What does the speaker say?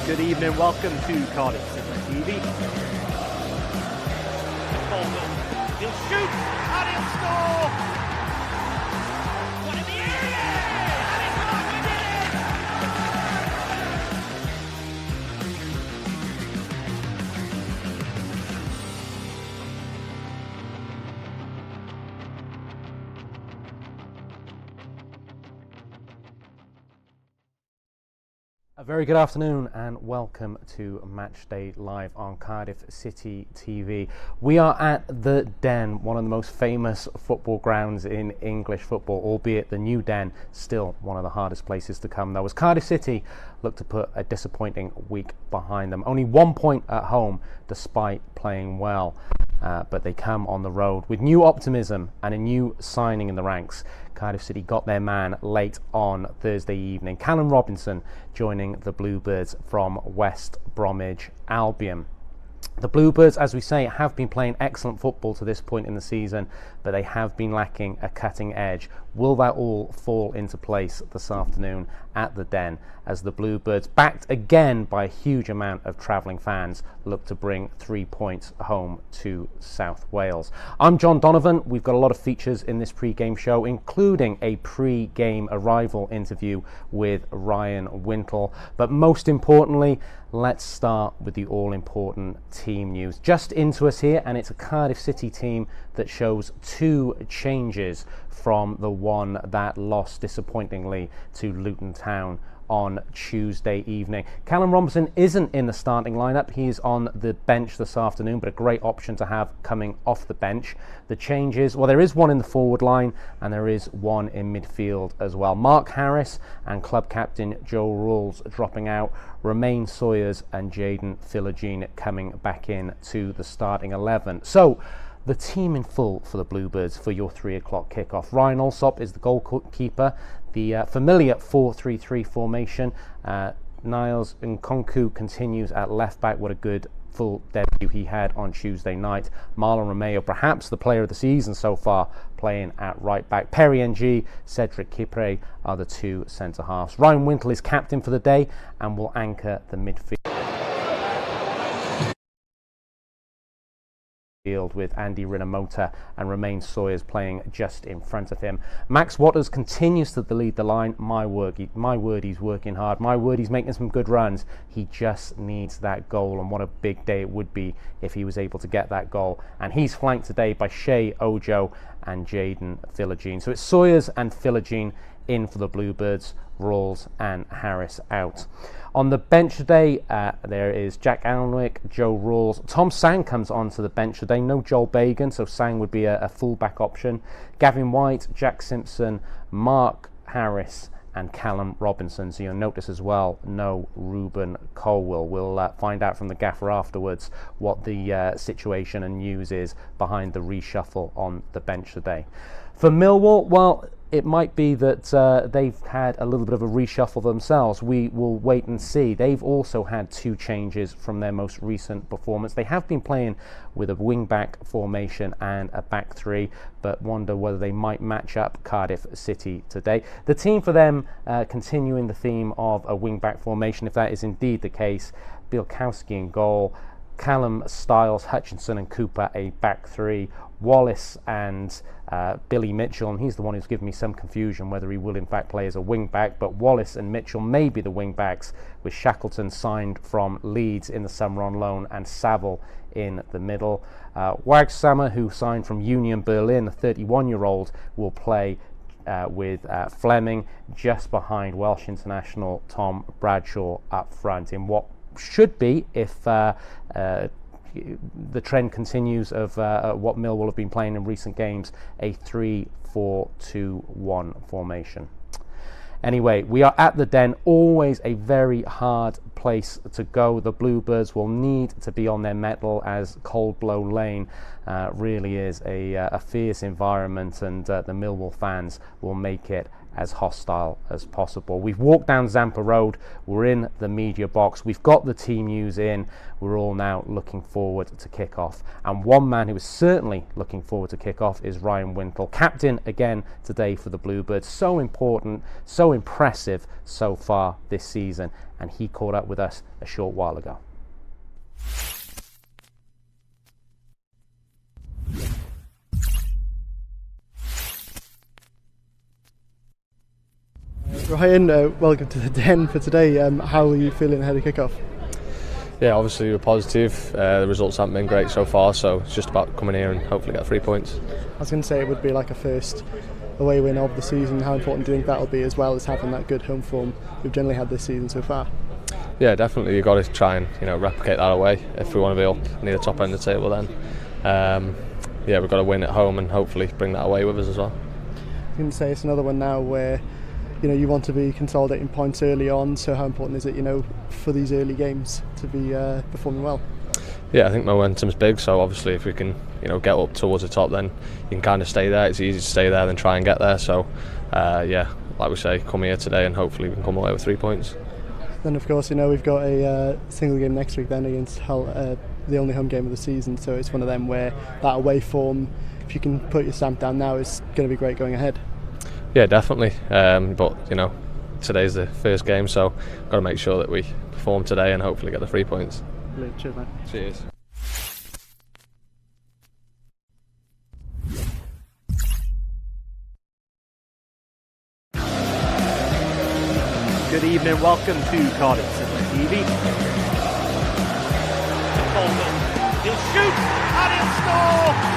Good evening, welcome to Cardiff City TV. He'll shoot and he'll score! One in the area! And it's not, we did it! A very good afternoon and welcome to Matchday live on Cardiff City TV. We are at the Den, one of the most famous football grounds in English football, albeit the new Den still one of the hardest places to come though, as Cardiff City look to put a disappointing week behind them. Only 1 point at home despite playing well. But they come on the road with new optimism and a new signing in the ranks. Cardiff City got their man late on Thursday evening. Callum Robinson joining the Bluebirds from West Bromwich Albion. The Bluebirds, as we say, have been playing excellent football to this point in the season, but they have been lacking a cutting edge. Will that all fall into place this afternoon at the Den as the Bluebirds, backed again by a huge amount of travelling fans, look to bring 3 points home to South Wales? I'm John Donovan. We've got a lot of features in this pre-game show, including a pre-game arrival interview with Ryan Wintle. But most importantly, let's start with the all-important team news. Just into us here, and it's a Cardiff City team that shows two changes from the one that lost disappointingly to Luton Town on Tuesday evening. Callum Robinson isn't in the starting lineup. He's on the bench this afternoon, but a great option to have coming off the bench. The changes, well, there is one in the forward line and there is one in midfield as well. Mark Harris and club captain Joe Ralls dropping out. Romain Sawyers and Jaden Philogene coming back in to the starting 11. So the team in full for the Bluebirds for your 3 o'clock kickoff. Ryan Alsop is the goalkeeper. The familiar 4-3-3 formation. Niles Nkonku continues at left back. What a good full debut he had on Tuesday night. Marlon Romeo, perhaps the player of the season so far, playing at right back. Perry NG, Cedric Kipre are the two centre halves. Ryan Wintle is captain for the day and will anchor the midfield with Andy Rinomota and Romain Sawyers playing just in front of him. Max Watters continues to lead the line. My word, he's working hard. My word, he's making some good runs. He just needs that goal, and what a big day it would be if he was able to get that goal. And he's flanked today by Shea Ojo and Jaden Philogene. So it's Sawyers and Philogene in for the Bluebirds, Rawls and Harris out. On the bench today, there is Jack Alnwick, Joe Rawls. Tom Sang comes onto the bench today. No Joel Bagan, so Sang would be a full-back option. Gavin White, Jack Simpson, Mark Harris and Callum Robinson. So you'll notice as well, no Ruben Colwell. We'll find out from the gaffer afterwards what the situation and news is behind the reshuffle on the bench today. For Millwall, well, it might be that they've had a little bit of a reshuffle themselves. We will wait and see. They've also had two changes from their most recent performance. They have been playing with a wing-back formation and a back three, but wonder whether they might match up Cardiff City today. The team for them, continuing the theme of a wing-back formation, if that is indeed the case, Bielkowski in goal, Callum, Stiles, Hutchinson and Cooper a back three, Wallace and Billy Mitchell, and he's the one who's given me some confusion whether he will in fact play as a wing back, but Wallace and Mitchell may be the wing backs, with Shackleton signed from Leeds in the summer on loan and Saville in the middle. Wagsama, who signed from Union Berlin, the 31-year-old, will play with Fleming just behind Welsh international Tom Bradshaw up front in what should be, if the trend continues of what Millwall have been playing in recent games, a 3-4-2-1 formation. Anyway, we are at the Den, always a very hard place to go. The Bluebirds will need to be on their mettle, as Cold Blow Lane really is a fierce environment, and the Millwall fans will make it as hostile as possible. We've walked down Zampa Road, we're in the media box, we've got the team news in, we're all now looking forward to kick-off. And one man who is certainly looking forward to kick-off is Ryan Wintle, captain again today for the Bluebirds. So important, so impressive so far this season, and he caught up with us a short while ago. Ryan, welcome to the Den for today. How are you feeling ahead of kick-off? Yeah, obviously we're positive. The results haven't been great so far, so it's just about coming here and hopefully get 3 points. I was going to say it would be like a first away win of the season. How important do you think that'll be, as well as having that good home form we've generally had this season so far? Yeah, definitely. You've got to try and replicate that away if we want to be up near the top end of the table. Then, yeah, we've got to win at home and hopefully bring that away with us as well. I was going to say it's another one now where you want to be consolidating points early on. So how important is it, for these early games to be performing well? Yeah, I think momentum's big. So obviously, if we can, get up towards the top, then you can kind of stay there. It's easy to stay there than try and get there. So, yeah, like we say, come here today and hopefully we can come away with 3 points. Then of course, we've got a single game next week then against Hull, the only home game of the season. So it's one of them where that away form, if you can put your stamp down now, is going to be great going ahead. Yeah, definitely. But today's the first game, so got to make sure that we perform today and hopefully get the 3 points. Brilliant. Cheers, mate. Cheers. Good evening, welcome to Cardiff City TV. Coleman, he'll shoot and he'll score!